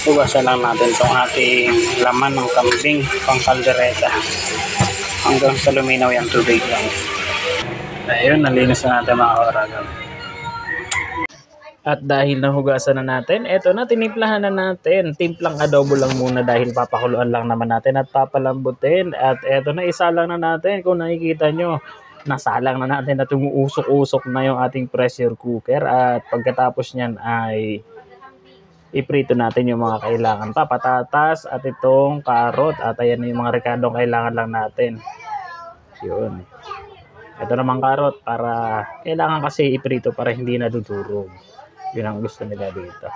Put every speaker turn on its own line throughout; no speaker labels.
Hugasan lang natin itong ating laman ng kambing pang kaldereta hanggang sa luminaw yung tubig lang. Ayun, nalinis na natin mga kauragan. At dahil nahugasan na natin, eto na, tinimplahan na natin. Timplang adobo lang muna dahil papakuluan lang naman natin at papalambutin. At eto na, isalang na natin. Kung nakikita nyo, nasalang na natin at umuusok-usok na yung ating pressure cooker. At pagkatapos nyan ay iprito natin yung mga kailangan pa, patatas at itong karot. At ayan yung mga rekadong kailangan lang natin. Yun. Ito naman karot para kailangan kasi iprito para hindi nadudurog. Yun ang gusto nila dito.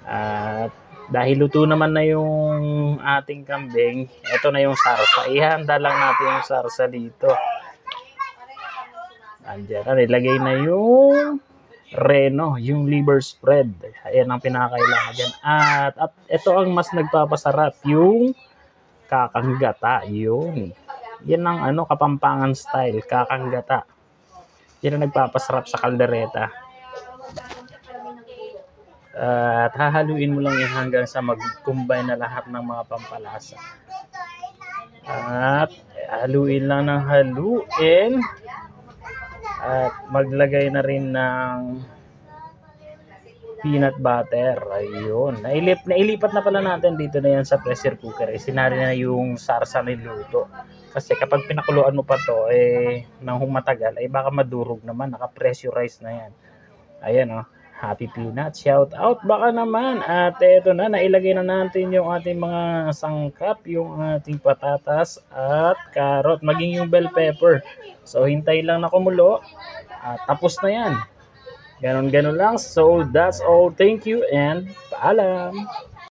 At dahil luto naman na yung ating kambing, ito na yung sarsa. Ihanda lang natin yung sarsa dito. Andiyan na, nilagay na yung reno, yung liver spread. Ayan ang pinakailangan dyan. At ito ang mas nagpapasarap, yung kakanggata. Yun. Yan ang Kapampangan style, kakanggata. Yan ang nagpapasarap sa kaldereta. At hahaluin mo lang yan hanggang sa mag-combine na lahat ng mga pampalasa. At haluin lang ng haluin. At maglagay na rin ng peanut butter. Ayun. Nailipat na pala natin dito na yan sa pressure cooker. Sinari na yung sarsa niluto. Kasi kapag pinakuluan mo pa to, nang humatagal, baka madurog naman. Naka-pressurize na yan. Ayan Happy Peanut, shout out baka naman. At eto na, nailagay na natin yung ating mga sangkap, yung ating patatas at carrot, maging yung bell pepper. So hintay lang na kumulo at tapos na yan. Ganon lang. So that's all. Thank you and paalam.